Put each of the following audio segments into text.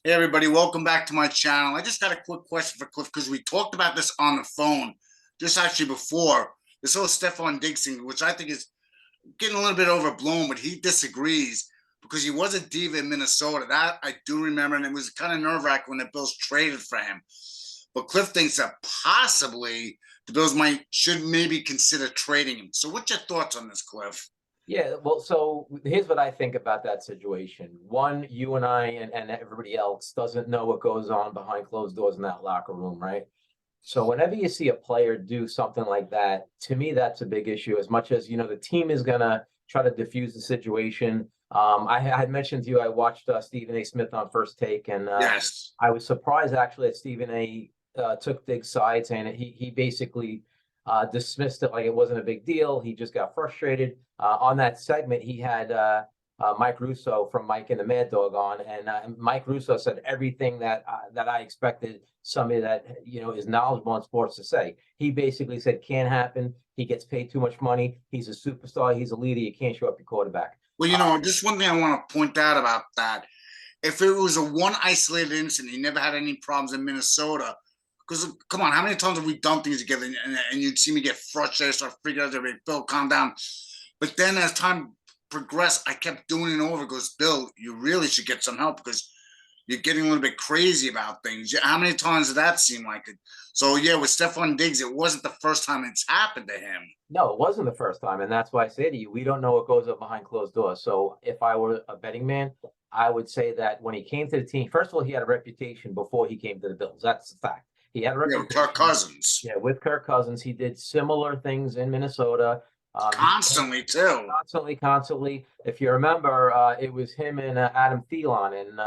Hey everybody, welcome back to my channel. I just got a quick question for Cliff because we talked about this on the phone just actually before. This whole Stephon Diggs thing, which I think is getting a little bit overblown, but he disagrees because he was a diva in Minnesota. That I do remember, and it was kind of nerve-wracking when the Bills traded for him. But Cliff thinks that possibly the Bills should maybe consider trading him. So what's your thoughts on this, Cliff? Yeah, well, so here's what I think about that situation. One, you and I and everybody else doesn't know what goes on behind closed doors in that locker room, right? So whenever you see a player do something like that, to me, that's a big issue. As much as, the team is gonna try to diffuse the situation. I had mentioned to you, I watched Stephen A. Smith on First Take, and Yes. I was surprised actually that Stephen A. Took Diggs' side, saying that he basically dismissed it like it wasn't a big deal. He just got frustrated. On that segment, he had Mike Russo from Mike and the Mad Dog on, and Mike Russo said everything that I expected somebody that is knowledgeable in sports to say. He basically said can't happen. He gets paid too much money. He's a superstar. He's a leader. You can't show up your quarterback. Well, just one thing I want to point out about that. If it was a one isolated incident, he never had any problems in Minnesota. Because come on, how many times have we done things together and you'd see me get frustrated, start freaking out, like, Bill, calm down. But then as time progressed, I kept doing it over. Goes, Bill, you really should get some help because you're getting a little bit crazy about things. How many times did that seem like it? So yeah, with Stefon Diggs, it wasn't the first time it's happened to him. No, it wasn't the first time, and that's why I say to you, we don't know what goes up behind closed doors. So if I were a betting man, I would say that when he came to the team, first of all, he had a reputation before he came to the Bills. That's the fact. He had a Yeah, with Kirk reputation. Cousins. Yeah, with Kirk Cousins, he did similar things in Minnesota. He Constantly too. constantly. If you remember, it was him and Adam Thielen, and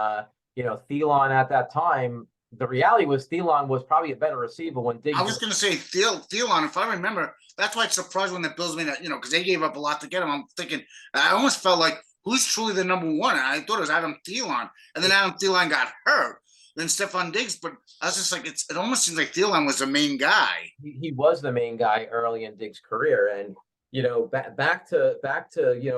Thielen at that time. The reality was Thielen was probably a better receiver when I Diggs. was going to say Thielen, if I remember, that's why it's surprised when the Bills made that, because they gave up a lot to get him. I'm thinking, I almost felt like, who's truly the number one? And I thought it was Adam Thielen. And then Adam Thielen got hurt. Then Stefon Diggs, but I was just like, it almost seems like Thielen was the main guy. He was the main guy early in Diggs' career, and back to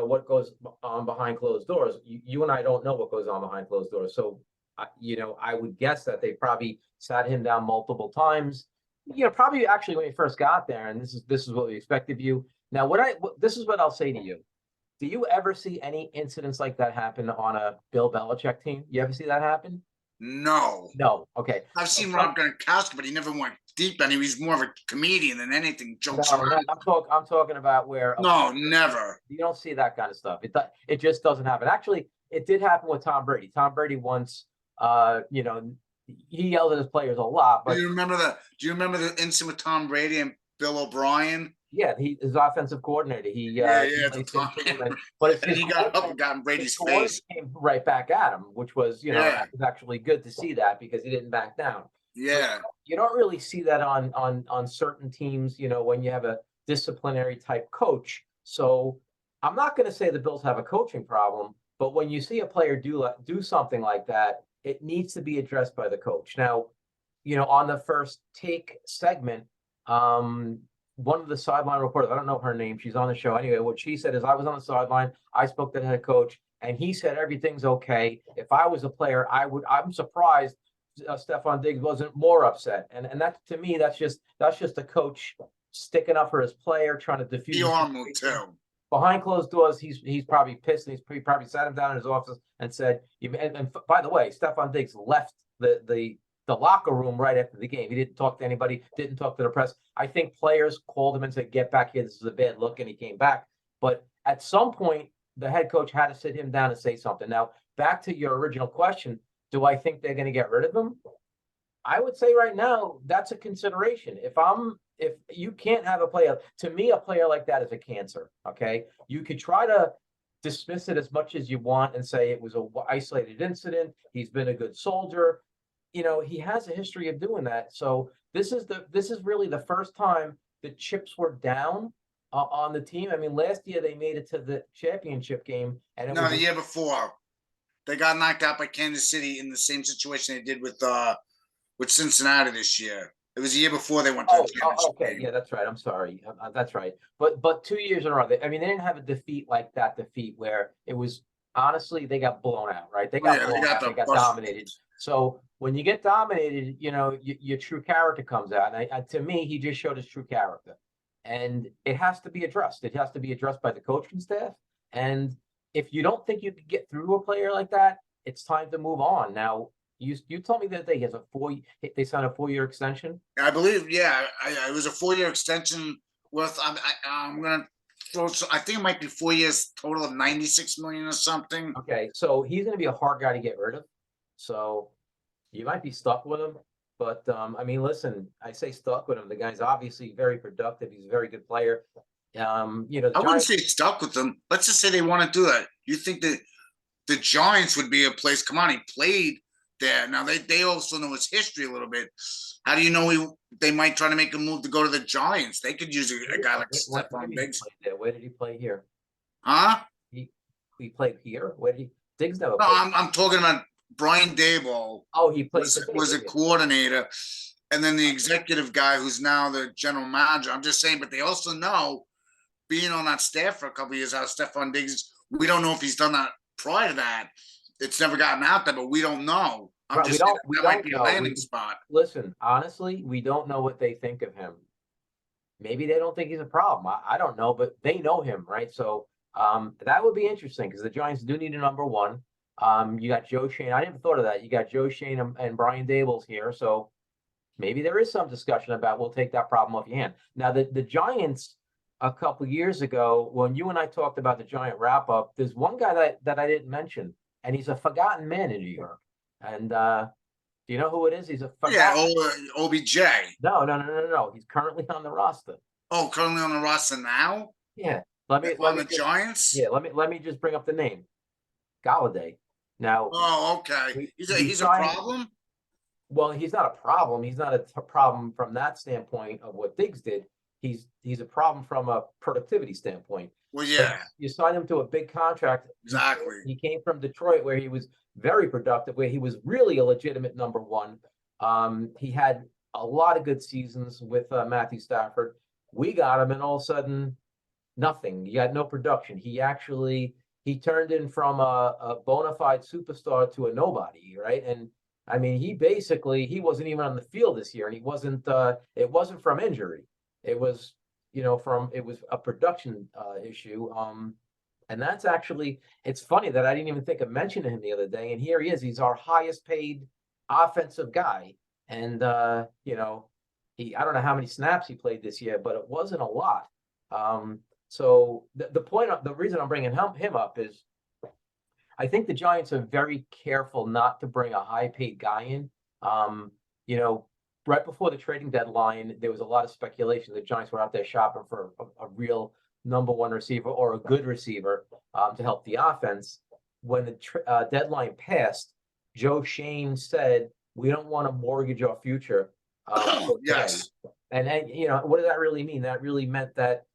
what goes on behind closed doors. You and I don't know what goes on behind closed doors, so I would guess that they probably sat him down multiple times. Probably actually when he first got there, and this is what we expect of you. Now, this is what I'll say to you. Do you ever see any incidents like that happen on a Bill Belichick team? You ever see that happen? No. No. Okay. I've seen Rob Gronkowski, but he never went deep, and he was more of a comedian than anything. Jokes No, around. I'm talking about where No, never. you don't see that kind of stuff. It just doesn't happen. Actually, it did happen with Tom Brady. Tom Brady once, he yelled at his players a lot. But Do you remember the incident with Tom Brady and Bill O'Brien? yeah, his offensive coordinator. Yeah, He at the laced into time. him, but it's And his he got up coordinator. and got in His Brady's coordinator face. came right back at him, which was Yeah, that was actually good to see that because he didn't back down. But yeah. you don't really see that on certain teams. When you have a disciplinary type coach. So I'm not going to say the Bills have a coaching problem, but when you see a player do something like that, it needs to be addressed by the coach. Now, on the First Take segment, one of the sideline reporters, I don't know her name, she's on the show anyway. What she said is, I was on the sideline, I spoke to the head coach, and he said everything's okay. If I was a player, I'm surprised Stephon Diggs wasn't more upset. And that, to me, that's just a coach sticking up for his player, trying to diffuse the PR move situation. too. Behind closed doors, he's probably pissed, and he probably sat him down in his office and said, and by the way, Stephon Diggs left the locker room right after the game. He didn't talk to anybody, didn't talk to the press. I think players called him and said, get back here, this is a bad look, and he came back. But at some point, the head coach had to sit him down and say something. Now, back to your original question, do I think they're going to get rid of him? I would say right now, that's a consideration. If you can't have a player, to me, a player like that is a cancer. Okay. You could try to dismiss it as much as you want and say it was a isolated incident. He's been a good soldier. He has a history of doing that. So this is really the first time the chips were down on the team. I mean, last year they made it to the championship game, and it No, was the year before. They got knocked out by Kansas City in the same situation they did with Cincinnati this year. It was the year before they went to the championship okay, game. yeah, that's right. I'm sorry, that's right. But 2 years in a row, they didn't have a defeat like that defeat where it was honestly they got blown out, right? They got Yeah, they blown got out, they the got bus. dominated. So when you get dominated, your true character comes out. And to me, he just showed his true character, and it has to be addressed. It has to be addressed by the coaching staff. And if you don't think you could get through a player like that, it's time to move on. Now, you told me that they signed a 4-year extension. I believe, yeah, it was a 4-year extension worth. I'm gonna throw. I think it might be 4 years total of 96 million or something. Okay, so he's going to be a hard guy to get rid of. So you might be stuck with him. But I mean, listen, I say stuck with him. The guy's obviously very productive. He's a very good player. I wouldn't say stuck with them. Let's just say they want to do that. You think that the Giants would be a place? Come on, he played there. Now they also know his history a little bit. How do you know they might try to make a move to go to the Giants? They could use a guy like Stephon Diggs. Where did he play here? Huh? He played here. Where did he? Diggs never. No, I'm talking about Brian Daboll. Oh, he played. Was a coordinator, and then the executive guy who's now the general manager. I'm just saying, but they also know, being on that staff for a couple of years, how Stefon Diggs. We don't know if he's done that prior to that. It's never gotten out there, but we don't know. I'm just saying that might be a landing spot. Listen, honestly, we don't know what they think of him. Maybe they don't think he's a problem. I don't know, but they know him, right? So that would be interesting because the Giants do need a number one. You got Joe Shane. I never thought of that. You got Joe Shane and Brian Daboll's here. So maybe there is some discussion about we'll take that problem off your hand. Now, the Giants, a couple years ago, when you and I talked about the Giant wrap-up, there's one guy that I didn't mention, and he's a forgotten man in New York. And do you know who it is? He's a forgotten. Yeah, OBJ. No. He's currently on the roster. Oh, currently on the roster now? Yeah. Let me Giants? Yeah, let me just bring up the name. Galladay. Now. Oh, okay. He's a problem? Well, he's not a problem. He's not a problem from that standpoint of what Diggs did. He's a problem from a productivity standpoint. Well, yeah. You signed him to a big contract. Exactly. He came from Detroit, where he was very productive, where he was really a legitimate number one. He had a lot of good seasons with Matthew Stafford. We got him, and all of a sudden, nothing. He had no production. He turned in from a bona fide superstar to a nobody, right? And I mean, he wasn't even on the field this year, and it wasn't from injury. It was, it was a production issue. And that's actually, it's funny that I didn't even think of mentioning him the other day. And here he is. He's our highest paid offensive guy. And, I don't know how many snaps he played this year, but it wasn't a lot. So the reason I'm bringing him up is I think the Giants are very careful not to bring a high paid guy in. Right before the trading deadline, there was a lot of speculation. The Giants were out there shopping for a real number one receiver or a good receiver to help the offense. When the deadline passed, Joe Shane said, "We don't want to mortgage our future." Yes. And what does that really mean? That really meant that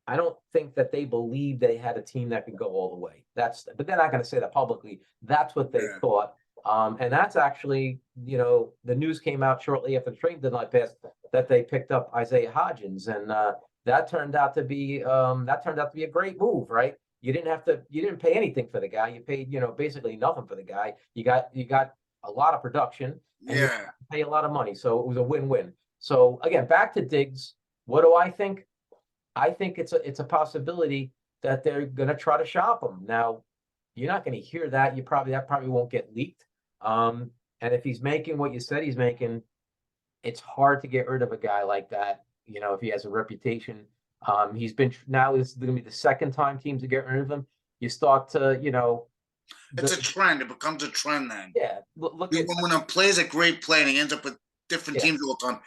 I don't think that they believed they had a team that could go all the way. But they're not going to say that publicly. That's what they thought. And that's actually, the news came out shortly after the trade deadline passed that they picked up Isaiah Hodgins, and that turned out to be a great move, right? You didn't pay anything for the guy. You paid, basically nothing for the guy. You got a lot of production. And you pay a lot of money, so it was a win-win. So again, back to Diggs. What do I think? I think it's a possibility that they're going to try to shop him. Now, you're not going to hear that. That probably won't get leaked. And if he's making what you said he's making, it's hard to get rid of a guy like that. If he has a reputation, this is going to be the second time teams to get rid of him. You start to, it's a trend. It becomes a trend then. Yeah. Look when a player's a great player and he ends up with different teams all the time,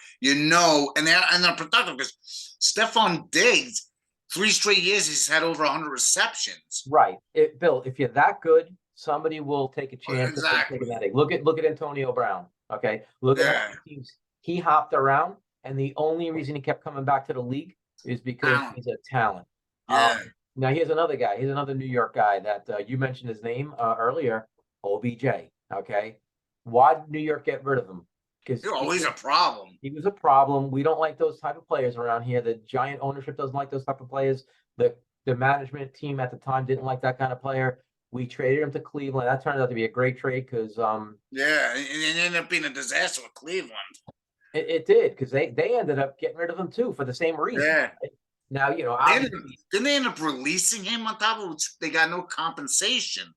and they're productive because Stephon Diggs, 3 straight years, he's had over 100 receptions. Right. Bill, if you're that good, somebody will take a chance. Exactly. Look at Antonio Brown. Okay. Look at how many teams he hopped around, and the only reason he kept coming back to the league is because he's a talent. Yeah. Now here's another guy. Here's another New York guy that you mentioned his name earlier, OBJ. Okay. Why did New York get rid of him? Because he's a problem. He was a problem. We don't like those type of players around here. The Giant ownership doesn't like those type of players. The management team at the time didn't like that kind of player. We traded him to Cleveland. That turned out to be a great trade because Yeah, and it ended up being a disaster with Cleveland. it did because they ended up getting rid of him too for the same reason. Yeah. Right? Now, Didn't obviously, they end up releasing him on top of which they got no compensation?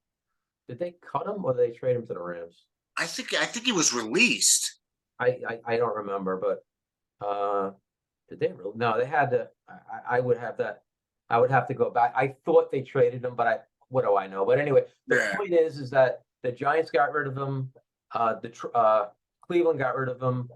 did they cut him or did they trade him to the Rams? I think he was released. I don't remember, but did they really? No, they had to. I would have that. I would have to go back. I thought they traded him, but what do I know? But anyway, the Yeah. point is that the Giants got rid of him. Cleveland got rid of him.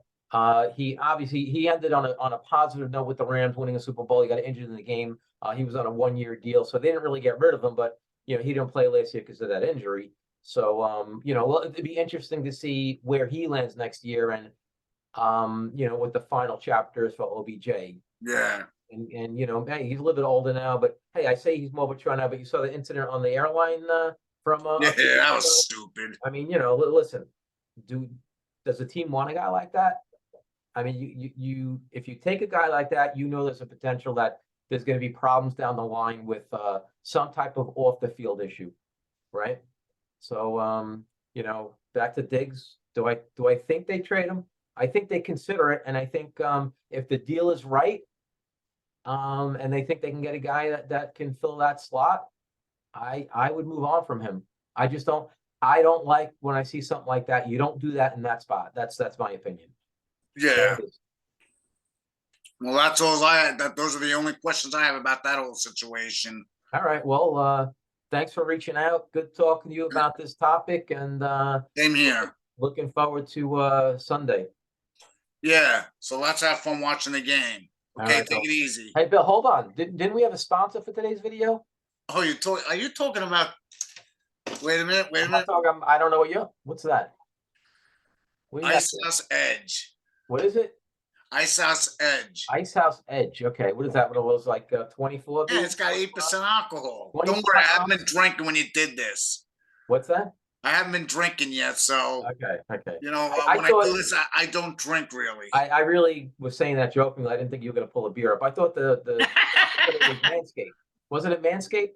He ended on a positive note with the Rams winning a Super Bowl. He got injured in the game. He was on a 1-year deal, so they didn't really get rid of him. But he didn't play last year because of that injury. So well, it'd be interesting to see where he lands next year, and what the final chapters for OBJ. Yeah. And hey, he's a little bit older now, but hey, I say he's more mature now. But you saw the incident on the airline from Yeah, that was stupid. I mean, listen, does the team want a guy like that? I mean, you if you take a guy like that, there's a potential that there's going to be problems down the line with some type of off the field issue, right? So back to Diggs. Do I think they trade him? I think they consider it, and I think if the deal is right, and they think they can get a guy that can fill that slot, I would move on from him. I don't like when I see something like that. You don't do that in that spot. That's my opinion. Yeah. Well, that's all I had. Those are the only questions I have about that whole situation. All right. Well, thanks for reaching out. Good talking to you about this topic, and Same here. looking forward to Sunday. Yeah. So let's have fun watching the game. Okay, right, take it easy. Hey, Bill, hold on. Didn't we have a sponsor for today's video? Oh, are you talking about? Wait a minute. I don't know what's that? Ice House Edge. What is it? Ice House Edge. Ice House Edge. Okay, what is that? What it was like 24? Yeah, it's got 8% alcohol. 25 Don't worry, I haven't been drinking when you did this. What's that? I haven't been drinking yet, so okay. When I do this, I don't drink really. I really was saying that jokingly. I didn't think you were going to pull a beer up. I thought it was Manscaped. Wasn't it Manscaped?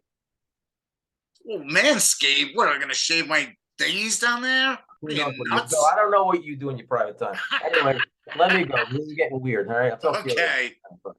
Well, Manscaped? What, am I going to shave my thingies down there? So I don't know what you do in your private time. Anyway, let me go. This is getting weird. All right, I'll talk to you later. Okay.